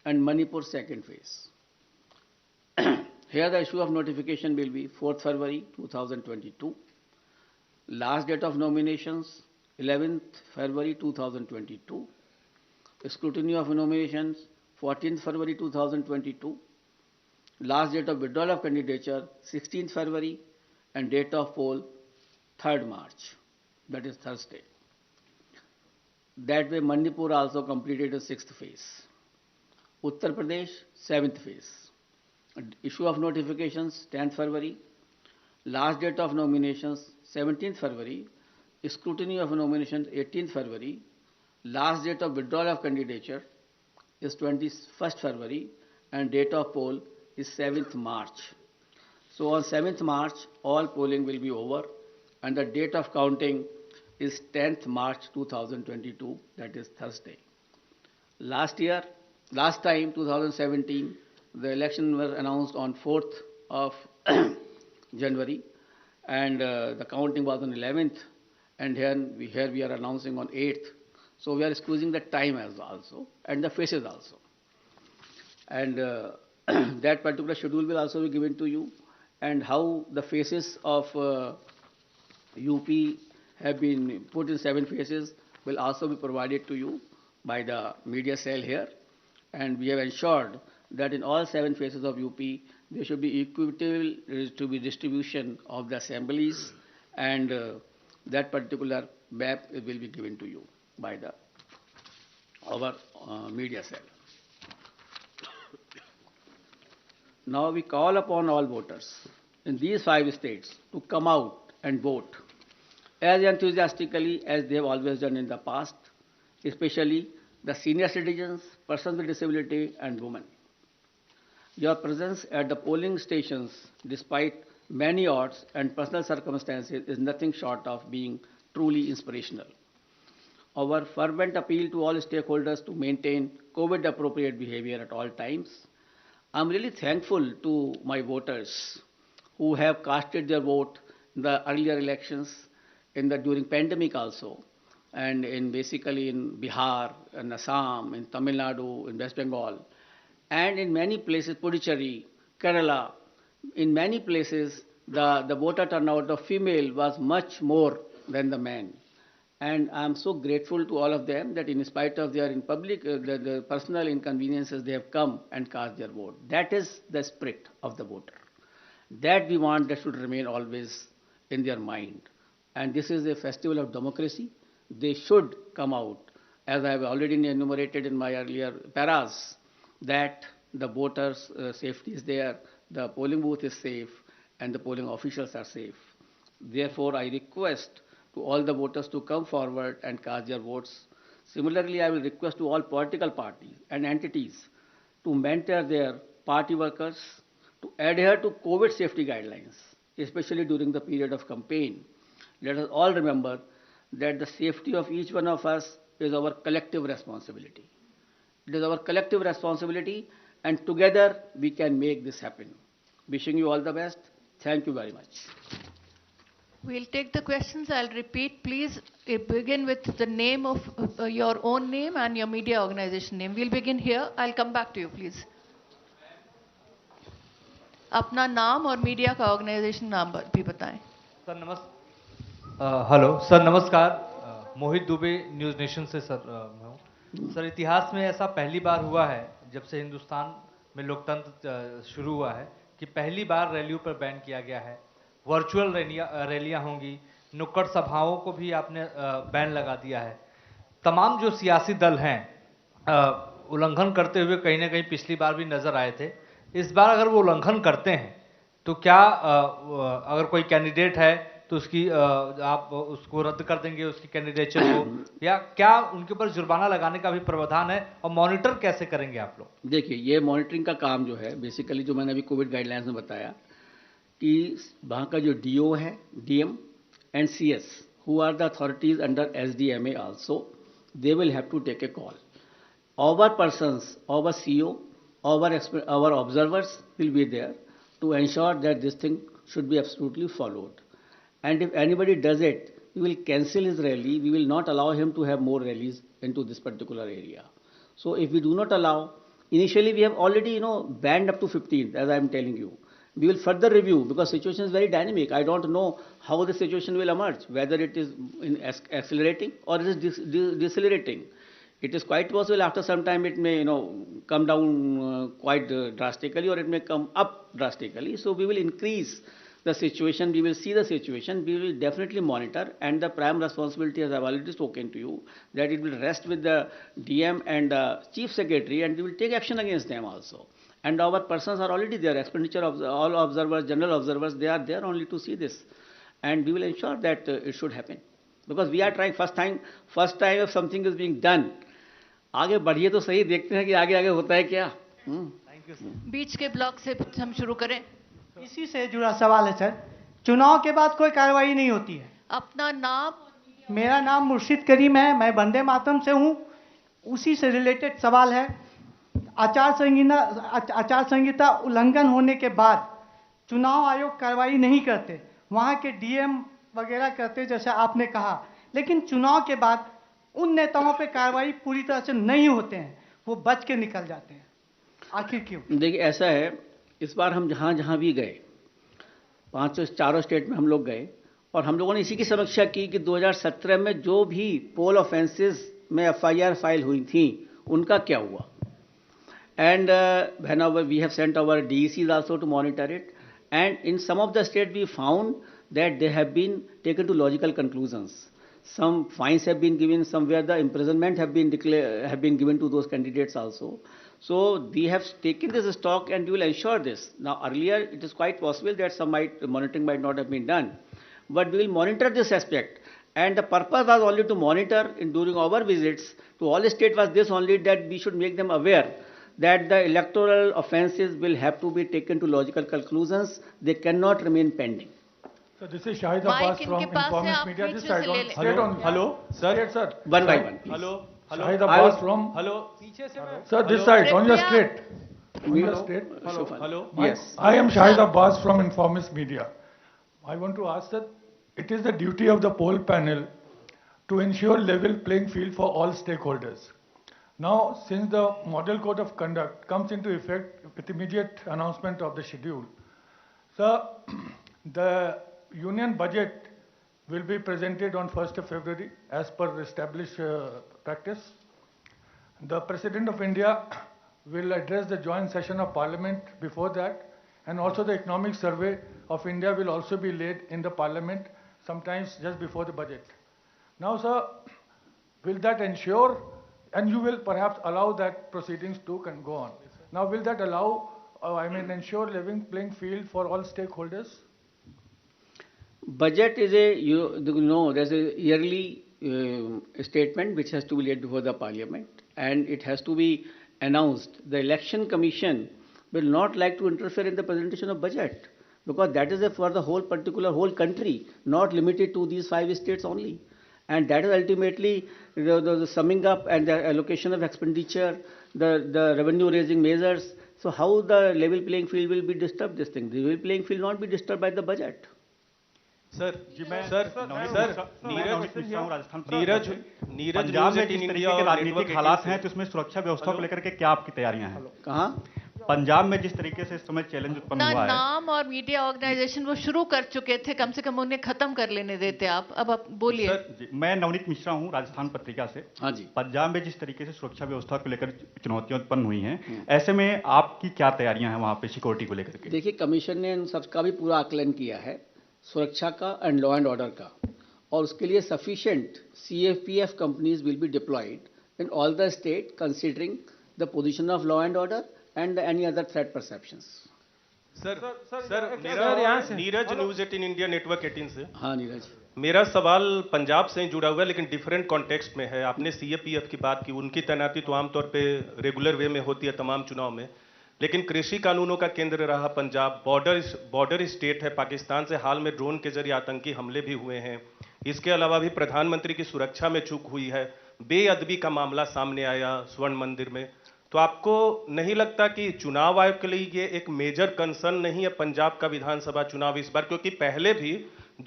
A: and Manipur second phase. Here the issue of notification will be 4th February 2022. Last date of nominations 11th February 2022. Scrutiny of nominations 14th February 2022. Last date of withdrawal of candidature 16th February and date of poll 3rd March, that is Thursday. That way Manipur also completed the sixth phase. Uttar Pradesh seventh phase. Issue of notifications 10th February. Last date of nominations 17th February. Scrutiny of nominations 18th February. Last date of withdrawal of candidature is 21st February and date of poll is 7th March. So on 7th March, all polling will be over and the date of counting is 10th March 2022, that is Thursday. Last time 2017, the election was announced on 4th of January and the counting was on 11th and here we are announcing on 8th. So we are squeezing the time as also and the faces also. And that particular schedule will also be given to you, and how the faces of UP have been put in 7 phases will also be provided to you by the media cell here. And we have ensured that in all 7 phases of UP, there should be equitable distribution of the assemblies, and that particular map will be given to you by our media cell. Now we call upon all voters in these 5 states to come out and vote as enthusiastically as they have always done in the past, especially the senior citizens, persons with disability and women. Your presence at the polling stations, despite many odds and personal circumstances, is nothing short of being truly inspirational. Our fervent appeal to all stakeholders to maintain COVID-appropriate behavior at all times. I'm really thankful to my voters who have casted their vote in the earlier elections, during pandemic also, and basically in Bihar, in Assam, in Tamil Nadu, in West Bengal, and in many places, Puducherry, Kerala, in many places the voter turnout of female was much more than the men. And I'm so grateful to all of them that in spite of their the personal inconveniences, they have come and cast their vote. That is the spirit of the voter. That we want that should remain always in their mind. And this is a festival of democracy. They should come out, as I have already enumerated in my earlier paras, that the voters' safety is there, the polling booth is safe, and the polling officials are safe. Therefore, I request to all the voters to come forward and cast their votes Similarly, I will request to all political parties and entities to mentor their party workers to adhere to COVID safety guidelines, especially during the period of campaign. Let us all remember that the safety of each one of us is our collective responsibility. It is our collective responsibility, and together we can make this happen. Wishing you all the best. Thank you very much.
C: We'll take the questions. I'll repeat. Please begin with the name of your own name and your media organization name. We'll begin here. I'll come back to you, please. अपना नाम और media का organisation नाम भी बताएं।
D: Sir नमस्कार, मोहित Dubey news nation से sir मैं हूँ। सर, इतिहास में ऐसा पहली बार हुआ है जब से हिंदुस्तान में लोकतंत्र शुरू हुआ है कि पहली बार रैलियों पर बैन किया गया है। वर्चुअल रैलियां होंगी, नुक्कड़ सभाओं को भी आपने बैन लगा दिया है। तमाम जो सियासी दल हैं उल्लंघन करते हुए कहीं ना कहीं पिछली बार भी नजर आए थे। इस बार अगर वो उल्लंघन करते हैं तो क्या अगर कोई कैंडिडेट है तो उसकी आप उसको रद्द कर देंगे, उसकी कैंडिडेचर को, या क्या उनके ऊपर जुर्माना लगाने का भी प्रावधान है, और मॉनिटर कैसे करेंगे आप लोग?
A: देखिए, ये मॉनिटरिंग का काम जो है बेसिकली जो मैंने अभी कोविड गाइडलाइंस में बताया कि वहाँ का जो डीओ है, DM and CS who are the authorities under SDMA also, they will have to take a call. Our persons, our CEO, our observers will be there to ensure that this thing should be absolutely followed. And if anybody does it, we will cancel his rally. We will not allow him to have more rallies into this particular area. So if we do not allow, initially we have already, banned up to 15th, as I am telling you. We will further review because situation is very dynamic. I don't know how the situation will emerge, whether it is accelerating or it is decelerating. It is quite possible after some time it may, come down quite drastically, or it may come up drastically. So we will increase the situation, we will see the situation, we will definitely monitor, and the prime responsibility, as I have already spoken to you, that it will rest with the DM and the Chief Secretary, and we will take action against them also. And our persons are already there, expenditure of all observers, general observers, they are there only to see this. And we will ensure that it should happen. Because we are trying first time if something is being done, आगे बढ़िए तो सही, देखते हैं कि आगे आगे होता है क्या.
D: Thank you sir.
C: बीच के ब्लॉक से हम शुरू करें.
E: इसी से जुड़ा सवाल है सर. चुनाव के बाद कोई कार्रवाई नहीं होती है.
C: अपना नाम.
E: मेरा नाम मुर्शिद करीम है, मैं वंदे मातरम से हूँ. उसी से रिलेटेड सवाल है. आचार संहिता उल्लंघन होने के बाद चुनाव आयोग कार्रवाई नहीं करते, वहाँ के डीएम वगैरह करते जैसे आपने कहा, लेकिन चुनाव के बाद उन नेताओं पे कार्रवाई पूरी तरह से नहीं होते हैं, वो बच के निकल जाते हैं. आखिर क्यों?
A: देखिए, ऐसा है, इस बार हम जहाँ जहाँ भी गए, 4 स्टेट में हम लोग गए, और हम लोगों ने इसी की समीक्षा की कि 2017 में जो भी पोल ऑफेंसेस में एफआईआर फाइल हुई थी उनका क्या हुआ. And whenever we have sent our DECs also to monitor it, and in some of the states we found that they have been taken to logical conclusions. Some fines have been given, somewhere the imprisonment have been given to those candidates also. So we have taken this stock and we will ensure this. Now earlier it is quite possible that some monitoring might not have been done, but we will monitor this aspect. And the purpose was only to monitor during our visits to all states was this only, that we should make them aware that the electoral offences will have to be taken to logical conclusions. They cannot remain pending.
F: So this is Shahid Abbas from Informist Media. This side on straight on.
D: Hello, sir.
F: Sir.
A: One by one. Please.
D: Hello.
F: Shahid Abbas from.
D: Hello. पीछे से मैं.
F: Sir, this side on your straight. On your straight.
D: Hello.
A: Yes.
F: I am Shahid Abbas from Informist Media. I want to ask that it is the duty of the poll panel to ensure level playing field for all stakeholders. Now, since the Model Code of Conduct comes into effect with immediate announcement of the schedule, sir, the union budget will be presented on 1st of February as per established practice. The President of India will address the joint session of Parliament before that, and also the economic survey of India will also be laid in the Parliament sometimes just before the budget. Now, sir, will that ensure, and you will perhaps allow that proceedings to can go on. Now, will that allow, ensure level playing field for all stakeholders?
A: Budget is there's a yearly statement which has to be laid before the parliament, and it has to be announced. The election commission will not like to interfere in the presentation of budget, because that is for the whole country, not limited to these 5 states only. And that is ultimately the summing up and the allocation of expenditure, the revenue raising measures. So how the level playing field will be disturbed? This thing, the level playing field will not be disturbed by the budget.
G: Sir
H: Neeraj
G: Punjab में जिस तरीके के राजनीतिक हालात हैं तो उसमें सुरक्षा व्यवस्था को लेकर के क्या आपकी तैयारियां हैं?
A: कहाँ?
G: पंजाब में जिस तरीके से इस समय चैलेंज उत्पन्न हुआ है,
C: नाम और मीडिया ऑर्गेनाइजेशन वो शुरू कर चुके थे, कम से कम उन्हें खत्म कर लेने देते आप। अब आप बोलिए।
G: मैं नवनीत मिश्रा हूं, राजस्थान पत्रिका से।
A: हाँ जी।
G: पंजाब में जिस तरीके से सुरक्षा व्यवस्था को लेकर चुनौतियां उत्पन्न हुई हैं, ऐसे में आपकी क्या तैयारियां हैं वहां पे सिक्योरिटी को लेकर के?
A: देखिए, कमीशन ने इन सबका भी पूरा आकलन किया है, सुरक्षा का एंड लॉ एंड ऑर्डर का, और उसके लिए sufficient CFPF companies will be diploid in all the state considering the position of law and order and any other threat perceptions.
H: Sir मेरा नीरज न्यूज़ 18 इंडिया नेटवर्क 18 से।
A: हाँ नीरज,
H: मेरा सवाल पंजाब से ही जुड़ा हुआ है लेकिन डिफरेंट कॉन्टेक्स्ट में है। आपने CAPF की बात की, उनकी तैनाती तो आमतौर पे रेगुलर वे में होती है तमाम चुनाव में, लेकिन कृषि कानूनों का केंद्र रहा पंजाब, बॉर्डर स्टेट है पाकिस्तान से। हाल में ड्रोन के जरिए आतंकी हमले भी हुए हैं। इसके अलावा भी प्रधानमंत्री की सुरक्षा में चूक हुई है, बेअदबी का मामला सामने आया स्वर्ण मंदिर में। तो आपको नहीं लगता कि चुनाव आयोग के लिए ये एक मेजर कंसर्न नहीं है पंजाब का विधानसभा चुनाव इस बार? क्योंकि पहले भी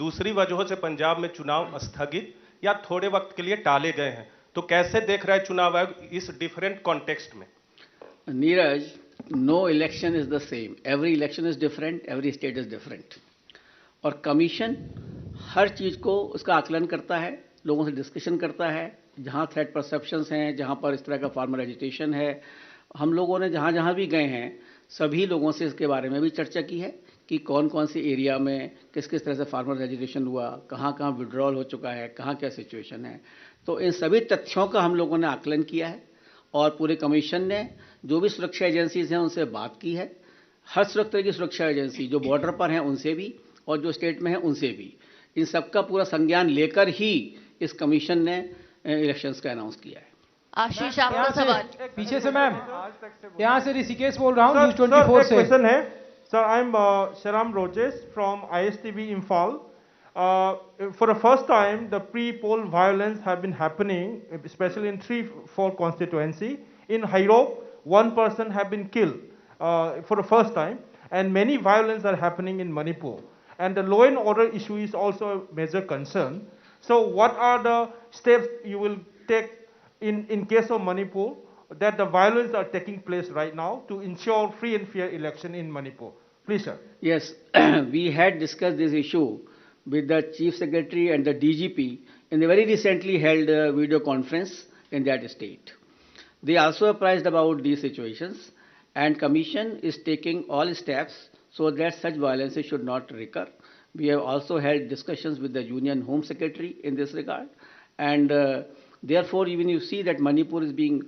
H: दूसरी वजहों से पंजाब में चुनाव स्थगित या थोड़े वक्त के लिए टाले गए हैं। तो कैसे देख रहा है चुनाव आयोग इस डिफरेंट कॉन्टेक्स्ट में?
A: Neeraj, no election is the same, every election is different, every state is different, और कमीशन हर चीज को उसका आकलन करता है, लोगों से डिस्कशन करता है, जहाँ थ्रेट परसेप्शंस हैं, जहाँ पर इस तरह का फार्मर एजिटेशन है। हम लोगों ने जहाँ जहाँ भी गए हैं सभी लोगों से इसके बारे में भी चर्चा की है कि कौन कौन सी एरिया में किस किस तरह से फार्मर एजिटेशन हुआ, कहाँ कहाँ विड्रॉल हो चुका है, कहाँ क्या सिचुएशन है। तो इन सभी तथ्यों का हम लोगों ने आकलन किया है, और पूरे कमीशन ने जो भी सुरक्षा एजेंसीज हैं उनसे बात की है। हर तरह की सुरक्षा एजेंसी जो बॉर्डर पर हैं उनसे भी, और जो स्टेट में हैं उनसे भी, इन सबका पूरा संज्ञान लेकर ही इस कमीशन ने इलेक्शंस का अनाउंस किया है।
C: आशीष, आपका सवाल।
I: पीछे से मैम, यहाँ से ऋषिकेश बोल रहा हूँ, न्यूज़ 24 से।
J: क्वेश्चन है सर, आई एम शराम रोजेस from ISTV Imphal. For the first time, the pre-poll violence have been happening, especially in 3-4 constituency. In Hairok, one person have been killed for the first time, and many violence are happening in Manipur. And the law and order issue is also a major concern. So what are the steps you will take in case of Manipur that the violence are taking place right now to ensure free and fair election in Manipur? Please, sir.
A: Yes, we had discussed this issue with the Chief Secretary and the DGP in the very recently held video conference in that state. They also apprised about these situations, and Commission is taking all steps so that such violences should not recur. We have also held discussions with the Union Home Secretary in this regard, and therefore even you see that Manipur is being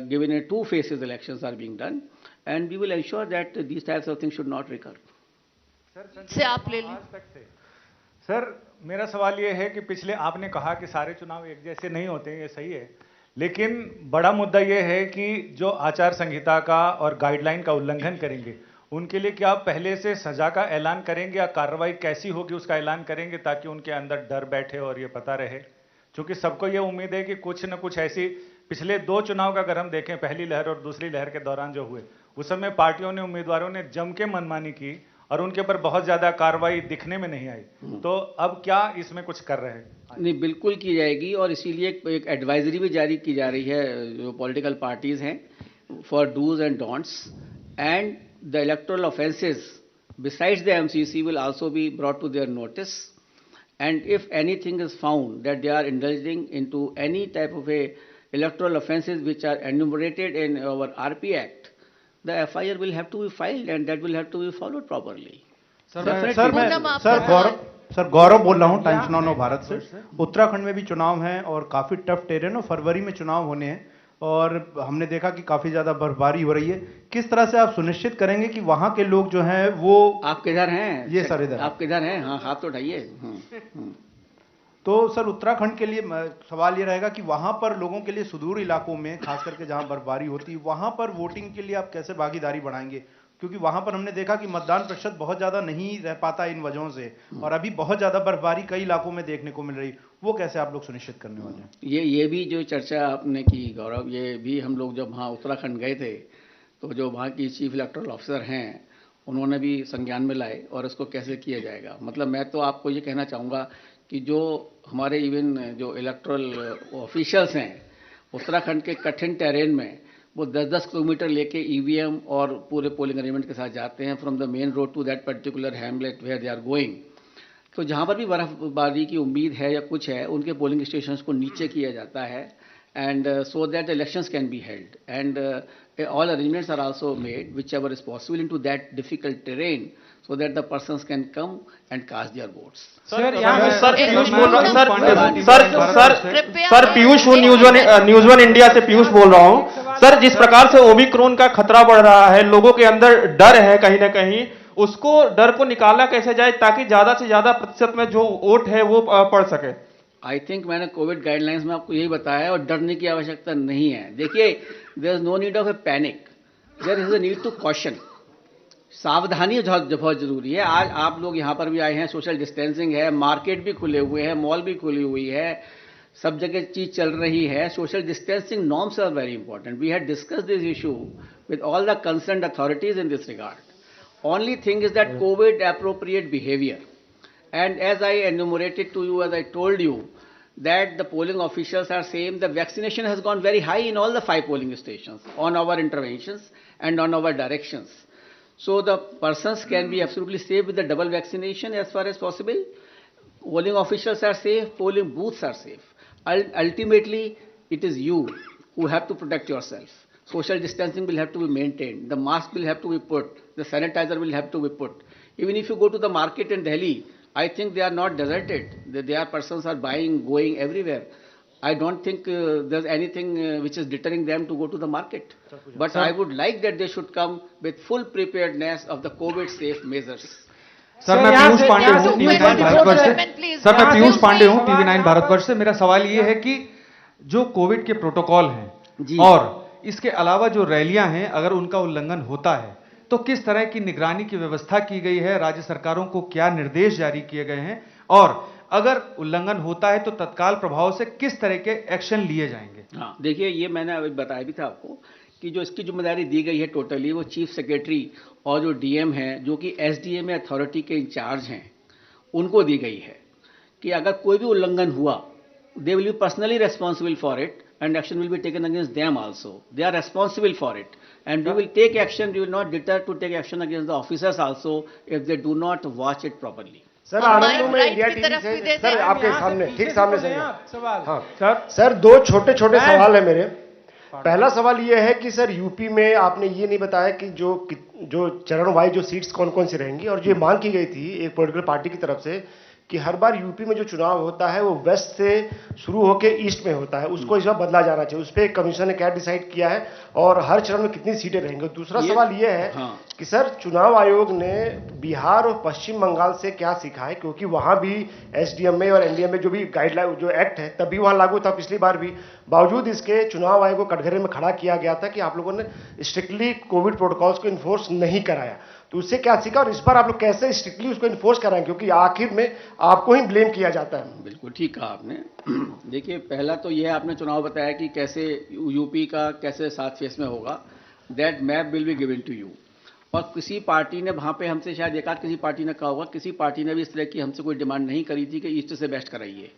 A: given a 2 phases elections are being done, and we will ensure that these types of things should not recur.
C: से आप ले लें।
I: Sir, मेरा सवाल ये है कि पिछले आपने कहा कि सारे चुनाव एक जैसे नहीं होते हैं, ये सही है, लेकिन बड़ा मुद्दा ये है कि जो आचार संहिता का और गाइडलाइन का उल्लंघन करेंगे उनके लिए क्या आप पहले से सजा का ऐलान करेंगे, या कार्रवाई कैसी होगी उसका ऐलान करेंगे, ताकि उनके अंदर डर बैठे और ये पता रहे? क्योंकि सबको ये उम्मीद है कि कुछ न कुछ ऐसी, पिछले 2 चुनाव का अगर हम देखें, पहली लहर और दूसरी लहर के दौरान जो हुए, उस समय पार्टियों ने, उम्मीदवारों ने जम के मनमानी की और उनके ऊपर बहुत ज्यादा कार्रवाई दिखने में नहीं आई। तो अब क्या इसमें कुछ कर रहे हैं?
A: नहीं, बिल्कुल की जाएगी, और इसीलिए एक एडवाइजरी भी जारी की जा रही है जो पॉलिटिकल पार्टीज हैं फॉर डूज एंड डोंट्स, एंड the electoral offences besides the MCC will also be brought to their notice, and if anything is found that they are indulging into any type of a electoral offences which are enumerated in our RP Act, the FIR will have to be filed and that will have to be followed properly.
G: Sir Gaurav बोल रहा हूँ, times now Bharat से। उत्तराखंड में भी चुनाव हैं और काफी टफ टेरेन, और फरवरी में चुनाव होने हैं, और हमने देखा कि काफी ज्यादा बर्फबारी हो रही है। किस तरह से आप सुनिश्चित करेंगे कि वहां के लोग जो हैं वो,
A: आप किधर हैं?
G: ये सर इधर,
A: आप किधर हैं? हाँ, हाथ तो उठाइए।
G: तो सर उत्तराखंड के लिए सवाल ये रहेगा कि वहां पर लोगों के लिए सुदूर इलाकों में खास करके जहां बर्फबारी होती है वहां पर वोटिंग के लिए आप कैसे भागीदारी बढ़ाएंगे, क्योंकि वहां पर हमने देखा कि मतदान प्रतिशत बहुत ज्यादा नहीं रह पाता इन वजहों से, और अभी बहुत ज्यादा बर्फबारी कई इलाकों में देखने को मिल रही, वो कैसे आप लोग सुनिश्चित करने वाले हैं?
A: ये भी जो चर्चा आपने की गौरव, ये भी हम लोग जब वहाँ उत्तराखंड गए थे तो जो वहाँ की चीफ इलेक्टोरल ऑफिसर हैं उन्होंने भी संज्ञान में लाए और इसको कैसे किया जाएगा। मतलब मैं तो आपको ये कहना चाहूँगा कि जो हमारे इवन जो इलेक्टोरल ऑफिशियल्स हैं उत्तराखंड के कठिन टेरेन में वो 10-10 किलोमीटर लेके ईवीएम और पूरे पोलिंग अरेंजमेंट के साथ जाते हैं from the main road to that particular hamlet where they are going. तो जहाँ पर भी बर्फबारी की उम्मीद है या कुछ है उनके पोलिंग स्टेशंस को नीचे किया जाता है and so that elections can be held, and all arrangements are also made whichever is possible into that difficult terrain so that the persons can come and cast their votes.
J: Sir Piyush बोल रहा sir Piyush हूँ news one India से पीयूष बोल रहा हूँ। Sir जिस प्रकार से ओमिक्रॉन का खतरा बढ़ रहा है, लोगों के अंदर डर है कहीं ना कहीं, उसको डर को निकाला कैसे जाए ताकि ज्यादा से ज्यादा प्रतिशत में जो वोट है वो पड़ सके?
A: आई थिंक मैंने कोविड गाइडलाइंस में आपको यही बताया और डरने की आवश्यकता नहीं है। देखिए there is no need of a panic, there is a need to caution. सावधानी बहुत जरूरी है। आज आप लोग यहाँ पर भी आए हैं, सोशल डिस्टेंसिंग है, मार्केट भी खुले हुए हैं, मॉल भी खुली हुई है, सब जगह चीज चल रही है। Social distancing norms are very important. We had discuss this issue with all the concerned authorities in this regard. Only thing is that covid appropriate behaviour. And as I enumerated to you, as I told you, that the polling officials are saying the vaccination has gone very high in all the 5 polling stations on our interventions and on our directions. So the persons can be absolutely safe with the double vaccination as far as possible. Polling officials are safe, polling booths are safe. Ultimately, it is you who have to protect yourself. Social distancing will have to be maintained. The mask will have to be put. The sanitizer will have to be put. Even if you go to the market in Delhi, I think they are not deserted. Their persons are buying, going everywhere. I don't think there's anything which is deterring them to go to the market. But I would like that they should come with full preparedness of the COVID-safe measures.
D: Sir मैं पीयूष पांडे हूँ TV9 Bharatvarsh से। Sir मैं पीयूष पांडे हूँ TV9 Bharatvarsh से। मेरा सवाल ये है कि जो कोविड के प्रोटोकॉल हैं और इसके अलावा जो रैलियां हैं, अगर उनका उल्लंघन होता है तो किस तरह की निगरानी की व्यवस्था की गई है? राज्य सरकारों को क्या निर्देश जारी किए गए हैं? और अगर उल्लंघन होता है तो तत्काल प्रभाव से किस तरह के एक्शन लिए जाएंगे?
A: हाँ, देखिए ये मैंने अभी बताया भी था आपको कि जो इसकी जिम्मेदारी दी गई है टोटली वो चीफ सेक्रेटरी और जो डीएम हैं जो कि एसडीएम अथॉरिटी के इंचार्ज हैं उनको दी गई है कि अगर कोई भी उल्लंघन हुआ they will be personally responsible for it and action will be taken against them also. They are responsible for it. And we will take action, we will not deter to take action against the officers also if they do not watch it properly.
K: Sir Anand में India TV से sir आपके सामने ठीक सामने से
J: सवाल।
K: हाँ sir 2 छोटे छोटे सवाल है मेरे। पहला सवाल ये है कि सर यूपी में आपने ये नहीं बताया कि जो चरणवाई जो सीट्स कौन कौन सी रहेंगी, और जो मांग की गई थी एक पॉलिटिकल पार्टी की तरफ से कि हर बार यूपी में जो चुनाव होता है वो वेस्ट से शुरू होकर ईस्ट में होता है, उसको इस बार बदला जाना चाहिए। उस पर कमीशन ने क्या डिसाइड किया है और हर चरण में कितनी सीटें रहेंगी? दूसरा सवाल ये है कि सर चुनाव आयोग ने बिहार और पश्चिम बंगाल से क्या सीखा है, क्योंकि वहां भी एसडीएमए और एनडीएमए जो भी गाइडलाइन जो एक्ट है तभी वहां लागू था पिछली बार भी, बावजूद इसके चुनाव आयोग को कटघरे में खड़ा किया गया था कि आप लोगों ने स्ट्रिक्टली कोविड प्रोटोकॉल्स को इन्फोर्स नहीं कराया। तो उससे क्या सीखा और इस बार आप लोग कैसे स्ट्रिक्टली उसको इन्फोर्स कराएं, क्योंकि आखिर में आपको ही ब्लेम किया जाता है।
A: बिल्कुल ठीक कहा आपने। देखिए पहला तो यह आपने चुनाव बताया कि कैसे यूपी का कैसे 7 फेज में होगा, that map will be given to you. और किसी पार्टी ने वहाँ पे हमसे शायद एक आध किसी पार्टी ने कहा होगा, किसी पार्टी ने भी इस तरह की हमसे कोई डिमांड नहीं करी थी कि ईस्ट से बेस्ट कराइए।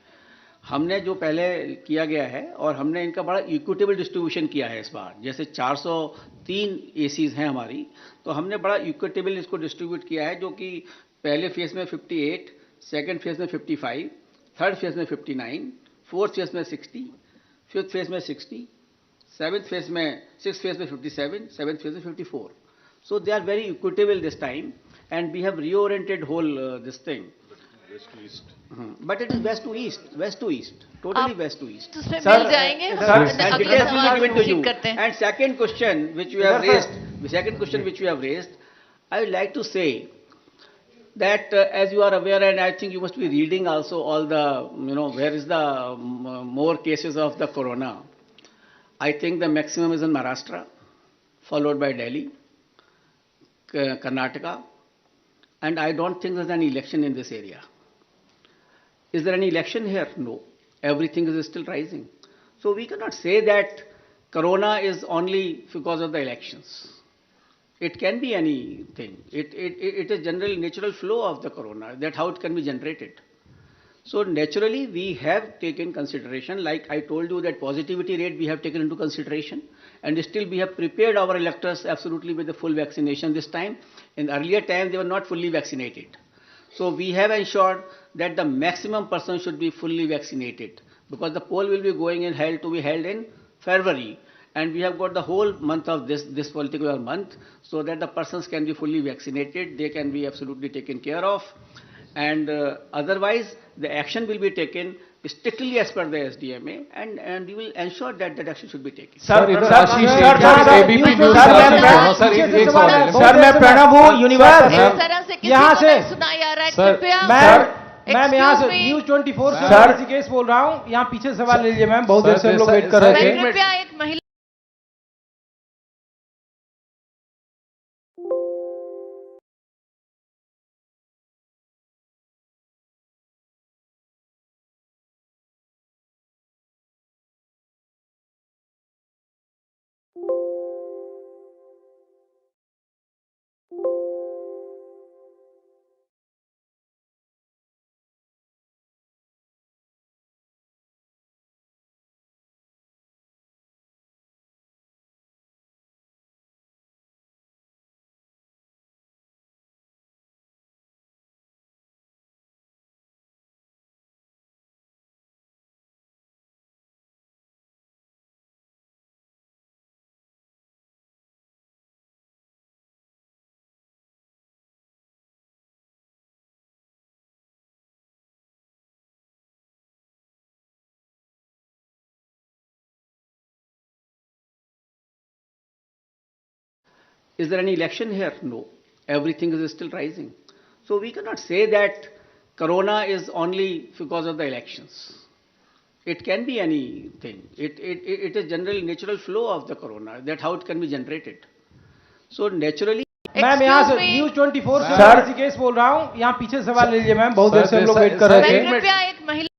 A: हमने जो पहले किया गया है और हमने इनका बड़ा इक्विटेबल डिस्ट्रीब्यूशन किया है इस बार, जैसे 403 एसीज हैं हमारी, तो हमने बड़ा इक्विटेबल इसको डिस्ट्रीब्यूट किया है, जो कि पहले फेज में 58, सेकंड फेज में 55, थर्ड फेज में 59, फोर्थ फेज में 60, फिफ्थ फेज में 60, सेवन्थ फेज में 6th फेज में 57, सेवन्थ फेज में 54. So they are very equitable this time, and we have reoriented whole this thing.
B: West to east.
A: But it is west to east, totally west to east.
C: उसमें मिल जाएंगे।
A: And details will be given to you. And second question which you have raised, I would like to say that as you are aware, and I think you must be reading also all the, where is the more cases of the corona. I think the maximum is in Maharashtra, followed by Delhi, Karnataka, and I don't think there's any election in this area. Is there any election here? No. Everything is still rising. So we cannot say that corona is only because of the elections. It can be anything. It is generally natural flow of the corona, that how it can be generated. So naturally we have taken consideration, like I told you that positivity rate we have taken into consideration, and still we have prepared our electors absolutely with the full vaccination this time. In earlier time they were not fully vaccinated. So we have ensured that the maximum person should be fully vaccinated, because the poll will be to be held in February, and we have got the whole month of this particular month, so that the persons can be fully vaccinated, they can be absolutely taken care of, and otherwise the action will be taken strictly as per the SDMA, and we will ensure that that action should be taken.
L: Sir मैं प्रणव हूँ university
C: इस तरह से किसी को नहीं सुनाया जा रहा है, कृपया
L: मैम यहाँ से न्यूज 24 से ऋषिकेश बोल रहा हूँ, यहाँ पीछे सवाल ले लीजिए मैम, बहुत देर से हम लोग वेट कर रहे थे।
C: कृपया एक महिला
A: Is there any election here? No. Everything is still rising. So we cannot say that corona is only because of the elections. It can be anything. It is generally natural flow of the corona, that how it can be generated. So naturally.
L: Ma'am यहाँ से news 24 से ऋषिकेश बोल रहा हूँ, यहाँ पीछे सवाल ले लीजिए मैम, बहुत देर से हम लोग वेट कर रहे थे।
C: कृपया एक महिला